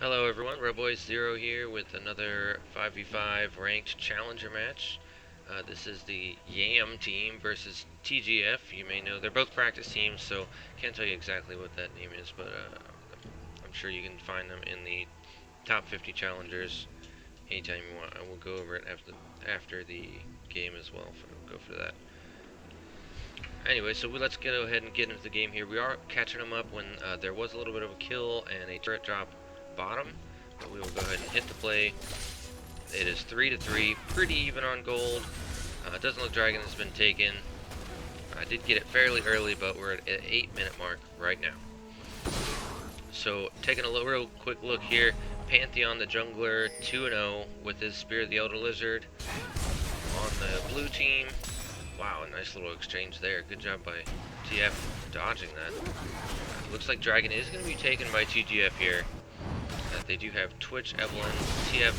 Hello everyone, Rebboys0 here with another 5v5 ranked challenger match. This is the YAM team versus TGF. You may know they're both practice teams, so can't tell you exactly what that name is, but I'm sure you can find them in the top 50 challengers anytime you want. I will go over it after the game as well. Go for that. Anyway, so let's go ahead and get into the game here. We are catching them up when there was a little bit of a kill and a turret drop bottom, but we will go ahead and hit the play. It is 3-3, pretty even on gold. It doesn't look Dragon has been taken. I did get it fairly early, but we're at an 8-minute mark right now. So taking a real quick look here, Pantheon the jungler 2-0 with his Spear of the Elder Lizard on the blue team. Wow, a nice little exchange there. Good job by TF dodging that. Looks like Dragon is going to be taken by TGF here. They do have Twitch, Evelyn, TF.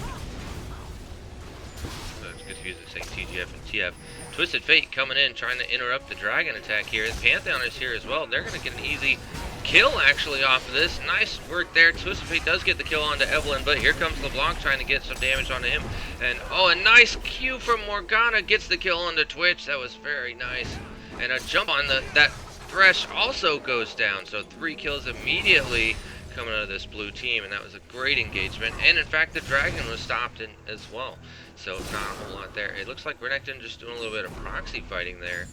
It's confusing saying TGF and TF. Twisted Fate coming in, trying to interrupt the Dragon attack here. The Pantheon is here as well. They're going to get an easy kill actually off of this. Nice work there. Twisted Fate does get the kill onto Evelyn, but here comes LeBlanc trying to get some damage onto him. And oh, a nice Q from Morgana gets the kill onto Twitch. That was very nice. And a jump on that Thresh also goes down. So 3 kills immediately coming out of this blue team, and that was a great engagement. And in fact, the Dragon was stopped in as well. So not a whole lot there. It looks like Renekton just doing a little bit of proxy fighting there.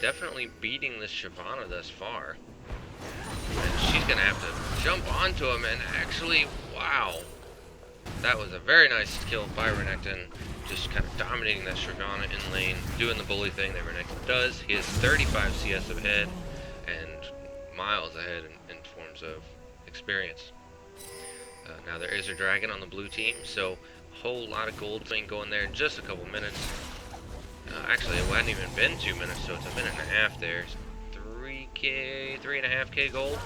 Definitely beating this Shyvana thus far. And she's going to have to jump onto him, and actually, wow. That was a very nice kill by Renekton. Just kind of dominating that Shyvana in lane, doing the bully thing that Renekton does. He is 35 CS ahead, and miles ahead in forms of experience. Now there is a Dragon on the blue team, so a whole lot of gold thing going there in just a couple minutes. Actually, it hadn't even been 2 minutes, so it's a minute and a half there. 3.5k gold.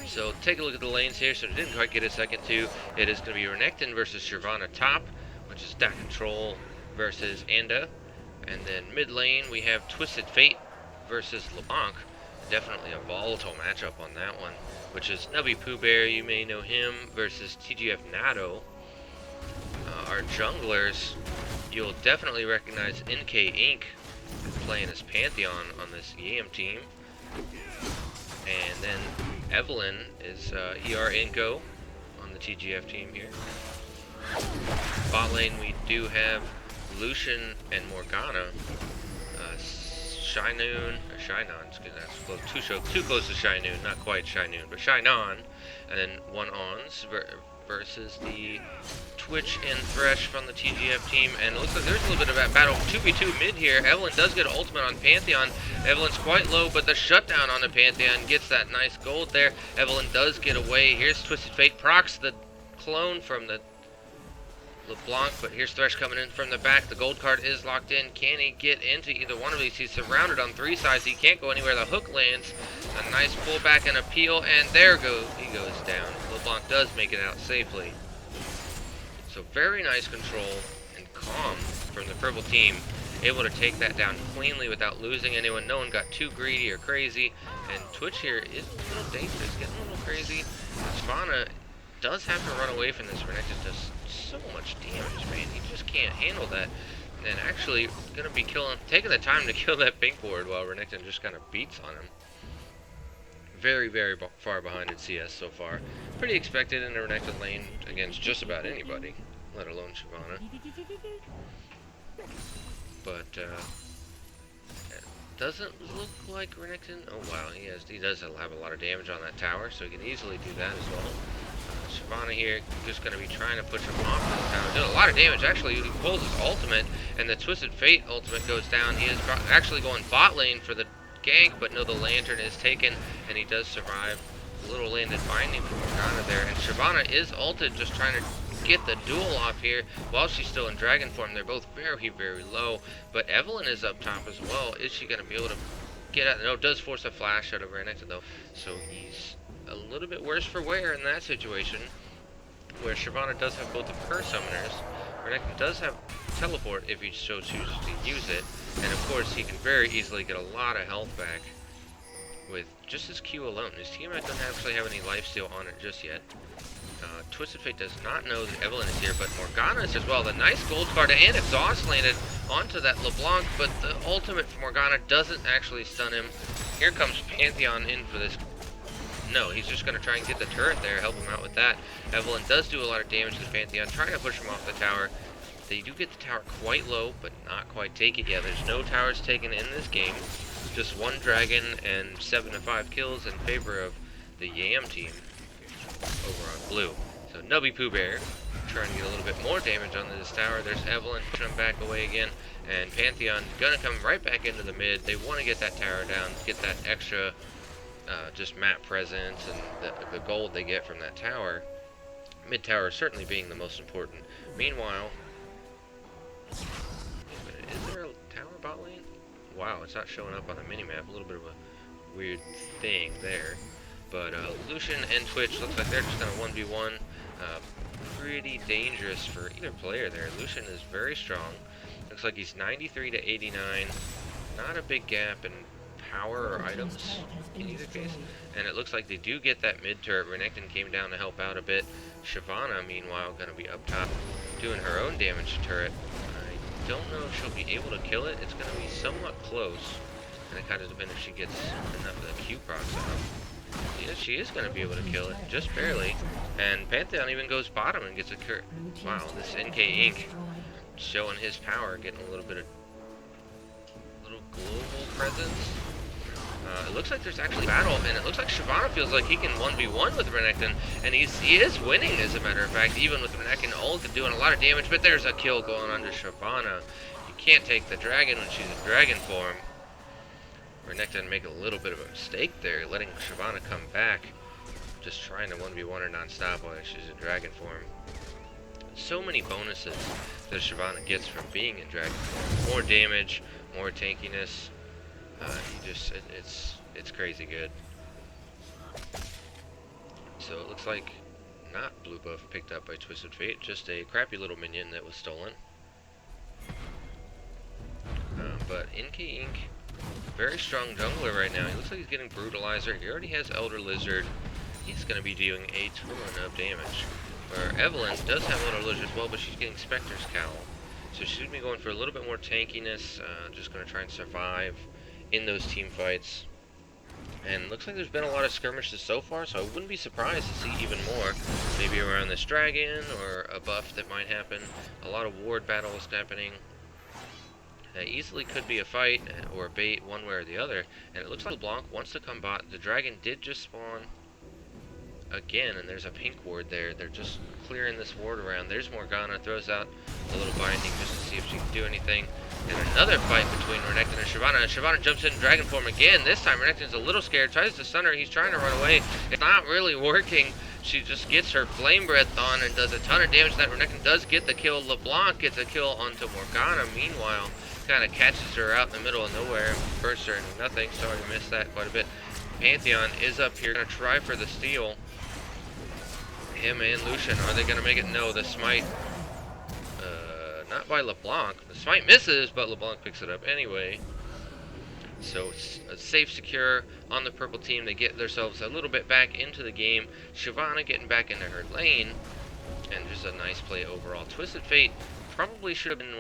So take a look at the lanes here. So it didn't quite get a second to. It is going to be Renekton versus Shyvana top, which is Stat Control versus Anda. And then mid lane we have Twisted Fate versus LeBlanc. Definitely a volatile matchup on that one, which is Nubby Pooh Bear, you may know him, versus TGF Nado. Our junglers, you'll definitely recognize NK Inc. playing as Pantheon on this YAM team. And then Evelyn is ER Inco on the TGF team here. Bot lane we do have Lucian and Morgana. Shynoon, that's too close to Shynoon, not quite Shynoon, but Shynon, and then one Ons versus the Twitch and Thresh from the TGF team, and it looks like there's a little bit of a battle 2v2 mid here. Evelyn does get an ultimate on Pantheon. Evelyn's quite low, but the shutdown on the Pantheon gets that nice gold there. Evelyn does get away. Here's Twisted Fate, procs the clone from the LeBlanc, but here's Thresh coming in from the back. The gold card is locked in. Can he get into either one of these? He's surrounded on 3 sides. He can't go anywhere. The hook lands. A nice pullback and appeal, and there he goes down. LeBlanc does make it out safely. So very nice control and calm from the purple team. Able to take that down cleanly without losing anyone. No one got too greedy or crazy. And Twitch here is a little dangerous, getting a little crazy. Shyvana does have to run away from this. Renekton does so much damage, man. He just can't handle that. And actually gonna be taking the time to kill that pink ward while Renekton just kind of beats on him. Very, very far behind in CS so far. Pretty expected in the Renekton lane against just about anybody, let alone Shyvana. But it doesn't look like Renekton. Oh wow, he does have a lot of damage on that tower, so he can easily do that as well. Shyvana here just going to be trying to push him off this tower. Doing a lot of damage. Actually, he pulls his ultimate, and the Twisted Fate ultimate goes down. He is actually going bot lane for the gank, but no, the lantern is taken, and he does survive. A little landed binding from Morgana there, and Shyvana is ulted, just trying to get the duel off here while she's still in dragon form. They're both very, very low, but Evelyn is up top as well. Is she going to be able to get out? No, it does force a flash out of Renekton though, so he's a little bit worse for wear in that situation, where Shyvana does have both of her summoners. Renekton does have teleport if he so chooses to use it, and of course he can very easily get a lot of health back with just his Q alone. His teammate doesn't actually have any lifesteal on it just yet. Twisted Fate does not know that Evelyn is here, but Morgana is as well. The nice gold card and exhaust landed onto that LeBlanc, but the ultimate for Morgana doesn't actually stun him. Here comes Pantheon in for this. No, he's just going to try and get the turret there, help him out with that. Evelyn does do a lot of damage to Pantheon, trying to push him off the tower. They do get the tower quite low, but not quite take it yet. There's no towers taken in this game. Just one dragon and 7 to 5 kills in favor of the Yam team over on blue. So Nubby Pooh Bear trying to get a little bit more damage onto this tower. There's Evelyn pushing him back away again, and Pantheon gonna come right back into the mid. They want to get that tower down, get that extra just map presence and the gold they get from that tower. Mid tower certainly being the most important. Meanwhile, is there a tower bot lane? Wow, it's not showing up on the minimap. A little bit of a weird thing there. But Lucian and Twitch looks like they're just going to 1v1. Pretty dangerous for either player there. Lucian is very strong. Looks like he's 93 to 89. Not a big gap in power or items in either case. And it looks like they do get that mid turret. Renekton came down to help out a bit. Shyvana, meanwhile, going to be up top doing her own damage to turret. I don't know if she'll be able to kill it. It's going to be somewhat close. And it kind of depends if she gets enough of the Q procs off. Yeah, she is going to be able to kill it, just barely. And Pantheon even goes bottom and gets a cur. Wow, this NK Inc. showing his power, getting a little bit of global presence. It looks like there's actually battle, and it looks like Shyvana feels like he can 1v1 with Renekton, and he is winning, as a matter of fact, even with Renekton ult doing a lot of damage. But there's a kill going on to Shyvana. You can't take the dragon when she's in dragon form. Renekton make a little bit of a mistake there, letting Shyvana come back, just trying to 1v1 her non-stop while she's in dragon form. So many bonuses that Shyvana gets from being in dragon form. More damage, more tankiness. It's crazy good. So it looks like not blue buff picked up by Twisted Fate, just a crappy little minion that was stolen. But NK Inc. very strong jungler right now. He looks like he's getting Brutalizer. He already has Elder Lizard. He's going to be doing a ton of damage. Where Evelyn does have Elder Lizard as well, but she's getting Spectre's Cowl. So she's going to be going for a little bit more tankiness. Just going to try and survive in those team fights. And looks like there's been a lot of skirmishes so far, so I wouldn't be surprised to see even more. Maybe around this dragon, or a buff that might happen. A lot of ward battles happening. Easily could be a fight or a bait one way or the other, and it looks like LeBlanc wants to come bot. The dragon did just spawn again, and there's a pink ward there. They're just clearing this ward around. There's Morgana, throws out a little binding just to see if she can do anything. And another fight between Renekton and Shyvana. And Shyvana jumps in dragon form again. This time Renekton's a little scared, tries to stun her. He's trying to run away. It's not really working. She just gets her flame breath on and does a ton of damage. That Renekton does get the kill. LeBlanc gets a kill onto Morgana. Meanwhile, kind of catches her out in the middle of nowhere, bursts her into nothing. Sorry to miss that quite a bit. Pantheon is up here, gonna try for the steal. Him and Lucian, are they gonna make it? No, the smite, not by LeBlanc. The smite misses, but LeBlanc picks it up anyway. So it's a safe, secure on the purple team. They get themselves a little bit back into the game. Shyvana getting back into her lane, and just a nice play overall. Twisted Fate probably should have been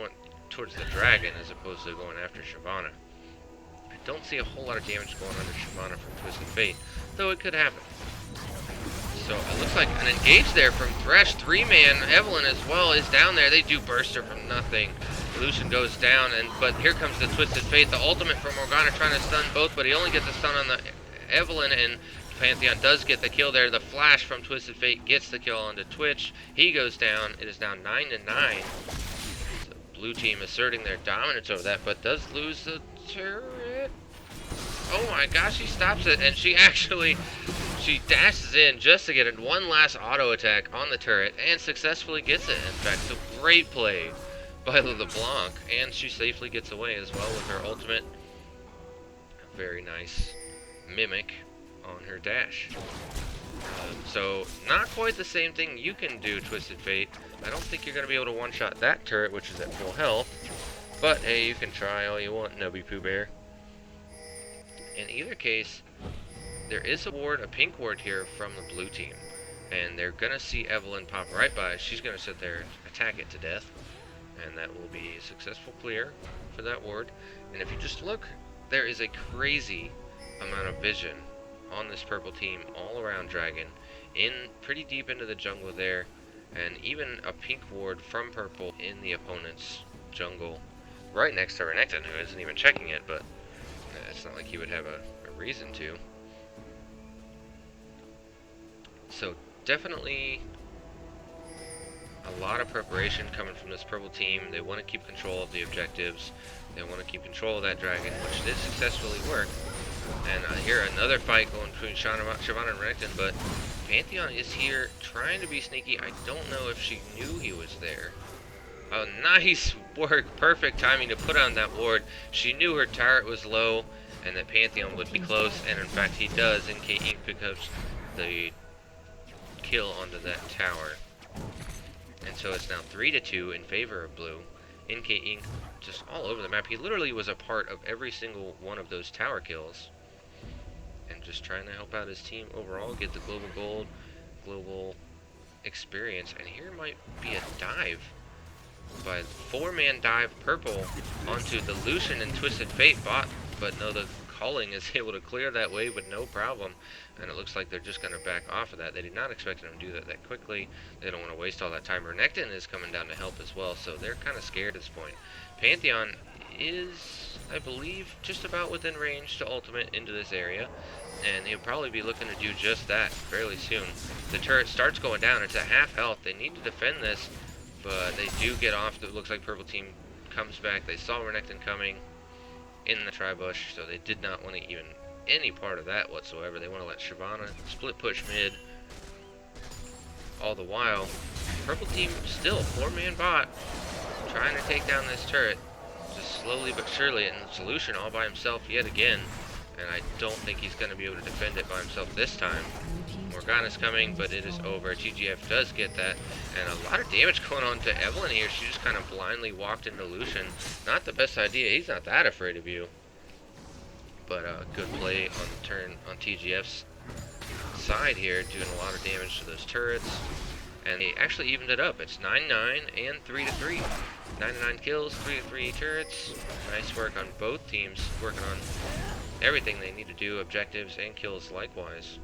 towards the dragon as opposed to going after Shyvana. I don't see a whole lot of damage going on to Shyvana from Twisted Fate, though it could happen. So it looks like an engage there from Thresh. 3-man Evelyn as well is down there. They do burst her from nothing. Lucian goes down, but here comes the Twisted Fate. The ultimate from Morgana trying to stun both, but he only gets a stun on the Evelyn, and Pantheon does get the kill there. The flash from Twisted Fate gets the kill onto Twitch. He goes down. It is now 9-9. Blue team asserting their dominance over that, but does lose the turret. Oh my gosh, she stops it, and she dashes in just to get one last auto attack on the turret, and successfully gets it. In fact, so great play by LeBlanc, and she safely gets away as well with her ultimate. A very nice mimic on her dash. So, not quite the same thing you can do, Twisted Fate. I don't think you're going to be able to one-shot that turret, which is at full health. But, hey, you can try all you want, Nubby Pooh Bear. In either case, there is a ward, a pink ward here from the blue team. and they're gonna see Evelyn pop right by. She's gonna sit there and attack it to death, and that will be a successful clear for that ward. And if you just look, there is a crazy amount of vision on this purple team all around Dragon, in pretty deep into the jungle there, and even a pink ward from purple in the opponent's jungle, right next to Renekton, who isn't even checking it, but it's not like he would have a reason to. So definitely a lot of preparation coming from this purple team. They want to keep control of the objectives. They want to keep control of that dragon, which did successfully work. And here another fight going between Shyvana and Renekton, but Pantheon is here trying to be sneaky. I don't know if she knew he was there. Oh, nice work. Perfect timing to put on that ward. She knew her turret was low and that Pantheon would be close, and in fact he does. NK Inc. picks up the kill onto that tower. And so it's now 3-2 in favor of blue. NK Inc. just all over the map. He literally was a part of every single one of those tower kills. And just trying to help out his team overall, get the global gold, global experience. And here might be a dive by 4-man dive purple onto the Lucian and Twisted Fate bot. But no, the Culling is able to clear that wave with no problem. And it looks like they're just going to back off of that. They did not expect him to do that quickly. They don't want to waste all that time. Renekton is coming down to help as well, so they're kind of scared at this point. Pantheon is, I believe, just about within range to ultimate into this area, and he'll probably be looking to do just that fairly soon. The turret starts going down. It's at half health. They need to defend this, but they do get off. It looks like purple team comes back. They saw Renekton coming in the tri-bush, so they did not want to even any part of that whatsoever. They want to let Shyvana split push mid. All the while, purple team still 4-man bot trying to take down this turret, just slowly but surely, and Solution all by himself yet again. And I don't think he's going to be able to defend it by himself this time. Morgana's coming, but it is over. TGF does get that, and a lot of damage going on to Evelyn here. She just kind of blindly walked into Lucian. Not the best idea. He's not that afraid of you. But good play on the turn on TGF's side here, doing a lot of damage to those turrets. And they actually evened it up. It's 9-9 and 3-3. 9-9 kills, 3-3 turrets. Nice work on both teams, working on everything they need to do, objectives and kills likewise.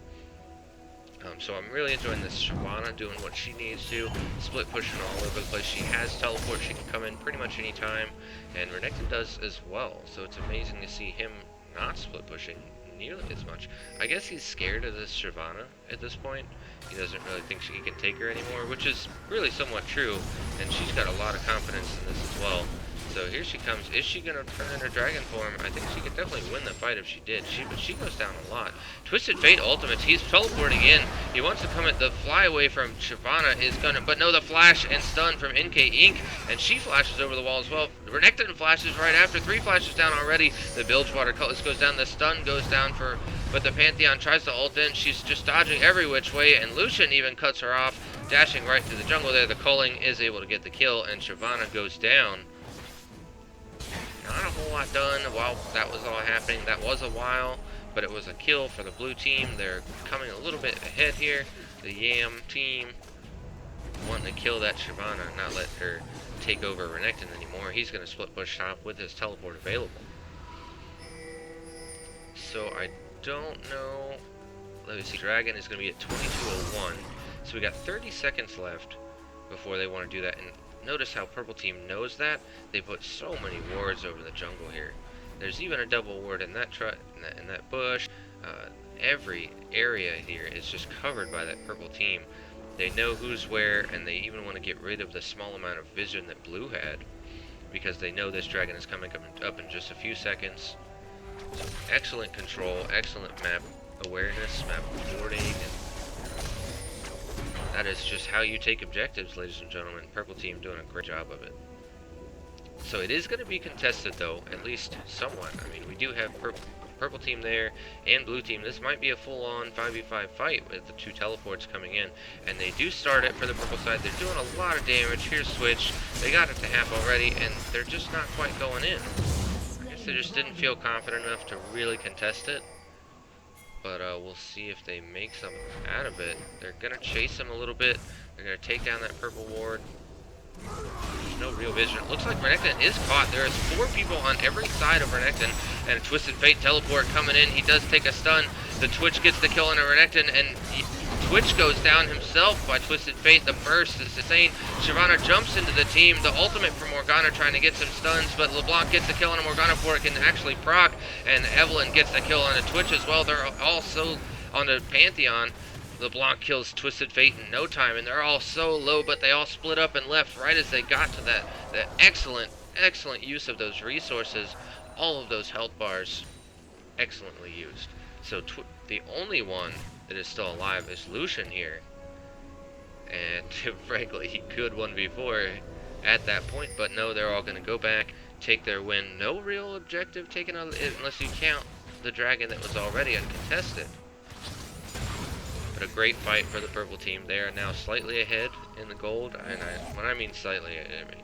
So I'm really enjoying this Shyvana doing what she needs to, split pushing all over the place. She has teleport, she can come in pretty much any time, and Renekton does as well. So it's amazing to see him not split pushing nearly as much. I guess he's scared of this Shyvana at this point. He doesn't really think he can take her anymore, which is really somewhat true, and she's got a lot of confidence in this as well. So here she comes. Is she going to turn in her dragon form? I think she could definitely win the fight if she did. But she goes down a lot. Twisted Fate ultimates. He's teleporting in. He wants to come at the fly away from Shyvana is going to, but no, the flash and stun from NK Inc. And she flashes over the wall as well. Renekton flashes right after. 3 flashes down already. The Bilgewater Cutlass goes down. The stun goes down but the Pantheon tries to ult in. She's just dodging every which way, and Lucian even cuts her off, dashing right through the jungle there. The Culling is able to get the kill, and Shyvana goes down. Not a whole lot done while that was all happening. That was a while, but it was a kill for the blue team. They're coming a little bit ahead here. The Yam team wanting to kill that Shyvana, not let her take over Renekton anymore. He's going to split push top with his teleport available. So I don't know. Let me see. Dragon is going to be at 22:01. So we got 30 seconds left before they want to do that. And notice how purple team knows that. They put so many wards over the jungle here. There's even a double ward in that in that bush. Every area here is just covered by that purple team. They know who's where, and they even want to get rid of the small amount of vision that blue had, because they know this dragon is coming up in just a few seconds. So excellent control, excellent map awareness, map warding, and that is just how you take objectives, ladies and gentlemen. Purple team doing a great job of it. So it is going to be contested, though, at least somewhat. I mean, we do have purple team there and blue team. This might be a full-on 5v5 fight with the 2 teleports coming in. And they do start it for the purple side. They're doing a lot of damage. Here's Switch. They got it to half already, and they're just not quite going in. I guess they just didn't feel confident enough to really contest it. but we'll see if they make something out of it. They're gonna chase him a little bit. They're gonna take down that purple ward. There's no real vision. It looks like Renekton is caught. There is 4 people on every side of Renekton, and a Twisted Fate teleport coming in. He does take a stun. The Twitch gets the kill on a Renekton, and Twitch goes down himself by Twisted Fate. The burst is insane. Shyvana jumps into the team. The ultimate for Morgana trying to get some stuns, but LeBlanc gets the kill on a Morgana before it can actually proc, and Evelyn gets the kill on a Twitch as well. They're all so on the Pantheon. LeBlanc kills Twisted Fate in no time, and they're all so low, but they all split up and left right as they got to that excellent use of those resources. All of those health bars, excellently used. So the only one that is still alive is Lucian here. And frankly, he could 1v4 at that point, but no, they're all going to go back, take their win. No real objective taken on it unless you count the dragon that was already uncontested. But a great fight for the purple team. They are now slightly ahead in the gold, and when I mean slightly, I mean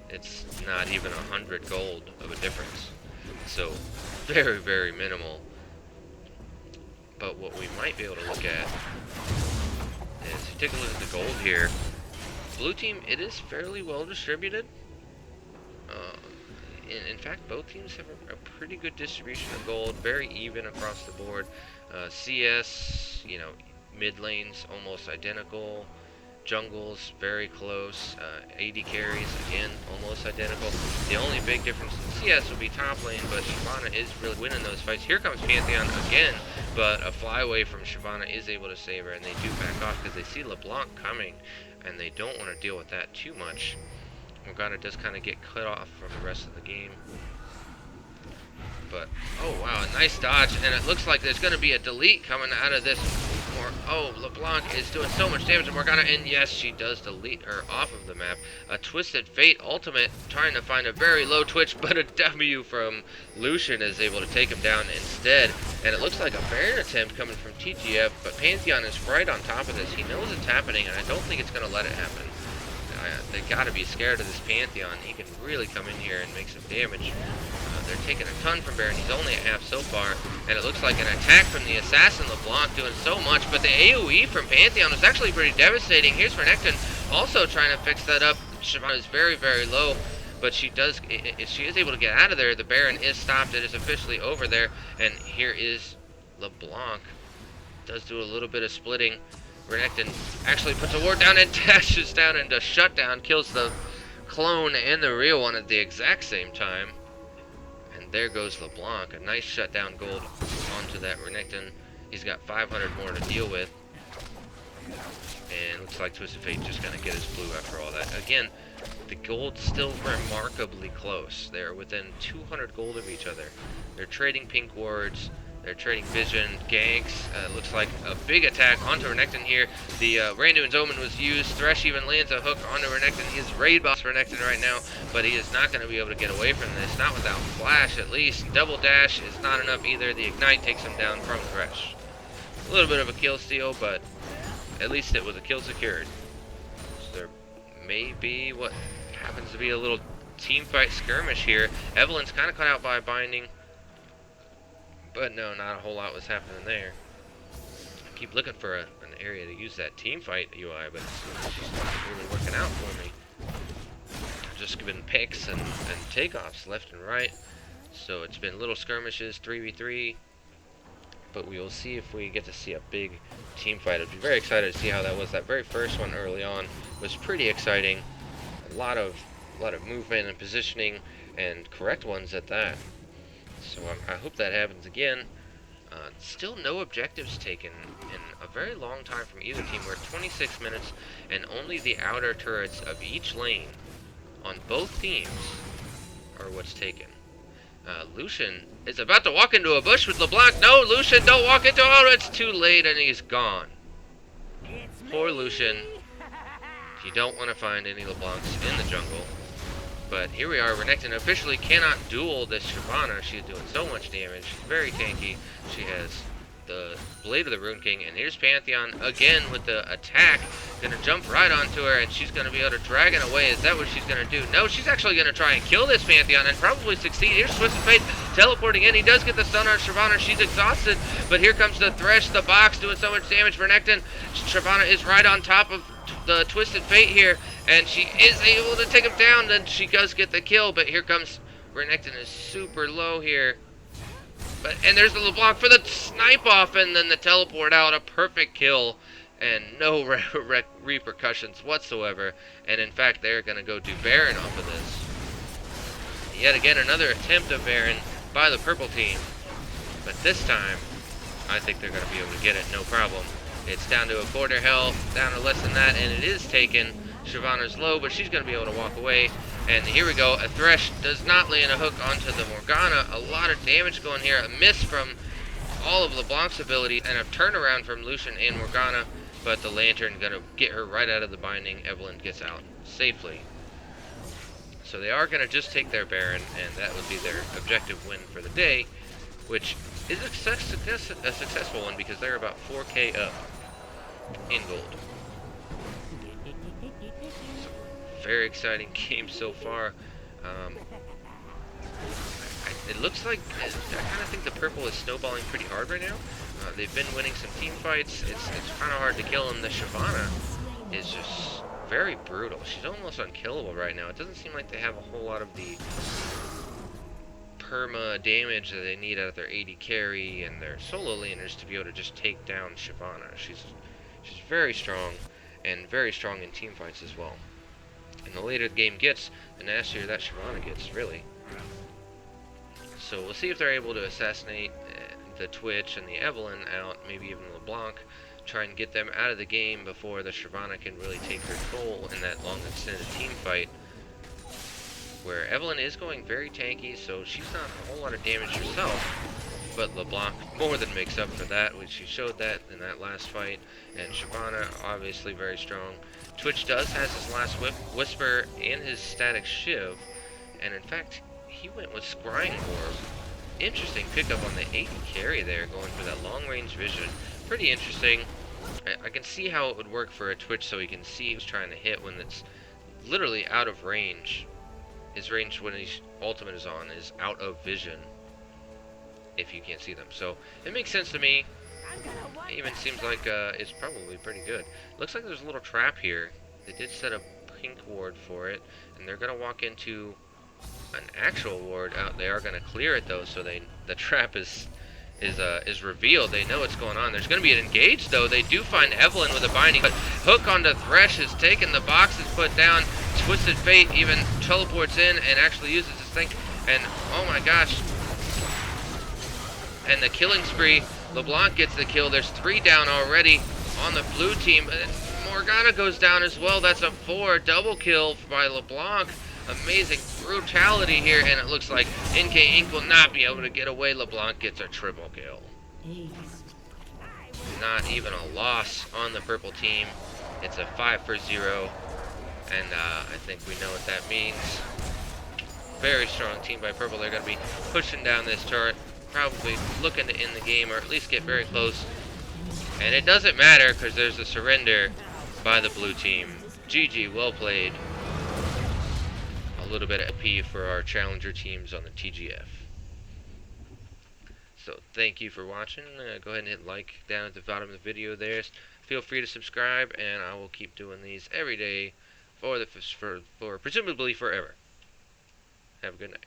it's not even 100 gold of a difference. So very, very minimal. But what we might be able to look at is, if you take a look at the gold here, blue team, it is fairly well distributed. In fact, both teams have a pretty good distribution of gold, very even across the board. CS, you know, mid lanes almost identical, jungles very close, AD carries again almost identical. The only big difference in CS will be top lane, but Shyvana is really winning those fights. Here comes Pantheon again, but a flyaway from Shyvana is able to save her, and they do back off because they see LeBlanc coming, and they don't want to deal with that too much. Morgana does kind of get cut off from the rest of the game. But, oh wow, a nice dodge, and it looks like there's going to be a delete coming out of this. Oh, LeBlanc is doing so much damage to Morgana, and yes, she does delete her off of the map. A Twisted Fate ultimate trying to find a very low Twitch, but a W from Lucian is able to take him down instead. And it looks like a Baron attempt coming from TGF, but Pantheon is right on top of this. He knows it's happening, and I don't think it's going to let it happen. They got to be scared of this Pantheon. He can really come in here and make some damage. They're taking a ton from Baron. He's only at half so far, and it looks like an attack from the Assassin LeBlanc doing so much, but the AoE from Pantheon was actually pretty devastating. Here's Renekton also trying to fix that up. Shyvana is very, very low, but she is able to get out of there. The Baron is stopped. It is officially over there, and here is LeBlanc. Does do a little bit of splitting. Renekton actually puts a ward down and dashes down into shutdown, kills the clone and the real one at the exact same time. And there goes LeBlanc, a nice shutdown gold onto that Renekton. He's got 500 more to deal with. And looks like Twisted Fate just gonna get his blue after all that. Again, the gold's still remarkably close. They're within 200 gold of each other. They're trading pink wards. They're trading vision, ganks. Looks like a big attack onto Renekton here. The Randuin's Omen was used. Thresh even lands a hook onto Renekton. He is raid boss Renekton right now, but he is not going to be able to get away from this. Not without flash, at least. Double dash is not enough either. The ignite takes him down from Thresh. A little bit of a kill steal, but at least it was a kill secured. So there may be what happens to be a little team fight skirmish here. Evelyn's kind of cut out by binding. But no, not a whole lot was happening there. I keep looking for an area to use that team fight UI, but it's not really working out for me. Just giving picks and takeoffs left and right. So it's been little skirmishes, 3v3. But we will see if we get to see a big team fight. I'd be very excited to see how that was. That very first one early on was pretty exciting. A lot of movement and positioning, and correct ones at that. So I hope that happens again. Still no objectives taken in a very long time from either team. We're at 26 minutes, and only the outer turrets of each lane on both teams are what's taken. Lucian is about to walk into a bush with LeBlanc. No, Lucian, don't walk into it. Oh, it's too late, and he's gone. Poor Lucian. You don't want to find any LeBlancs in the jungle. But here we are. Renekton officially cannot duel this Shyvana. She's doing so much damage. She's very tanky. She has the Blade of the Rune King. And here's Pantheon again with the attack. Gonna jump right onto her, and she's gonna be able to drag it away. Is that what she's gonna do? No, she's actually gonna try and kill this Pantheon and probably succeed. Here's Twisted Fate teleporting in. He does get the stun on Shyvana. She's exhausted, but here comes the Thresh, the box, doing so much damage. Vernekton, Shyvana is right on top of the Twisted Fate here, and she is able to take him down. Then she does get the kill, but here comes Vernekton is super low here. And there's the LeBlanc for the snipe off, and then the teleport out. A perfect kill, and no repercussions whatsoever. And in fact, they're going to go do Baron off of this. Yet again, another attempt of Baron by the purple team. But this time, I think they're going to be able to get it, no problem. It's down to a quarter health, down to less than that, and it is taken. Shyvana's low, but she's going to be able to walk away. And here we go. A Thresh does not lay in a hook onto the Morgana. A lot of damage going here. A miss from all of LeBlanc's ability, and a turnaround from Lucian and Morgana. But the Lantern going to get her right out of the binding. Evelyn gets out safely. So they are going to just take their Baron, and that would be their objective win for the day, which is a successful one because they're about 4K up in gold. Very exciting game so far. It looks like, I kind of think the purple is snowballing pretty hard right now. They've been winning some team fights. It's kind of hard to kill them. The Shyvana is just very brutal. She's almost unkillable right now. It doesn't seem like they have a whole lot of the perma damage that they need out of their AD carry and their solo laners to be able to just take down Shyvana. She's very strong, and very strong in team fights as well. And the later the game gets, the nastier that Shyvana gets, really. So we'll see if they're able to assassinate the Twitch and the Evelyn out, maybe even LeBlanc, try and get them out of the game before the Shyvana can really take control in that long extended team fight. Where Evelyn is going very tanky, so she's not a whole lot of damage herself, but LeBlanc more than makes up for that, which she showed that in that last fight. And Shyvana, obviously very strong. Twitch has his last Whisper and his Static Shiv, and in fact, he went with Scrying Orb. Interesting pickup on the AD carry there, going for that long-range vision. Pretty interesting. I can see how it would work for a Twitch, so he can see who's trying to hit when it's literally out of range. His range when his ultimate is on is out of vision, if you can't see them. So it makes sense to me. It even seems like it's probably pretty good. Looks like there's a little trap here. They did set a pink ward for it, and they're gonna walk into an actual ward. They are gonna clear it though, so the trap is revealed. They know what's going on. There's gonna be an engage though. They do find Evelyn with a binding, but hook onto Thresh is taken. The box is put down. Twisted Fate even teleports in and actually uses his thing. And oh my gosh! And the killing spree. LeBlanc gets the kill. There's 3 down already on the blue team. Morgana goes down as well. That's a 4 double kill by LeBlanc. Amazing brutality here, and it looks like NK Inc. will not be able to get away. LeBlanc gets a triple kill. Not even a loss on the purple team. It's a 5-for-0, and I think we know what that means. Very strong team by purple. They're going to be pushing down this turret, probably looking to end the game or at least get very close. And it doesn't matter because there's a surrender by the blue team. GG, well played. A little bit of P for our challenger teams on the TGF. So thank you for watching. Go ahead and hit like down at the bottom of the video there. Feel free to subscribe, and I will keep doing these every day for presumably forever. Have a good night.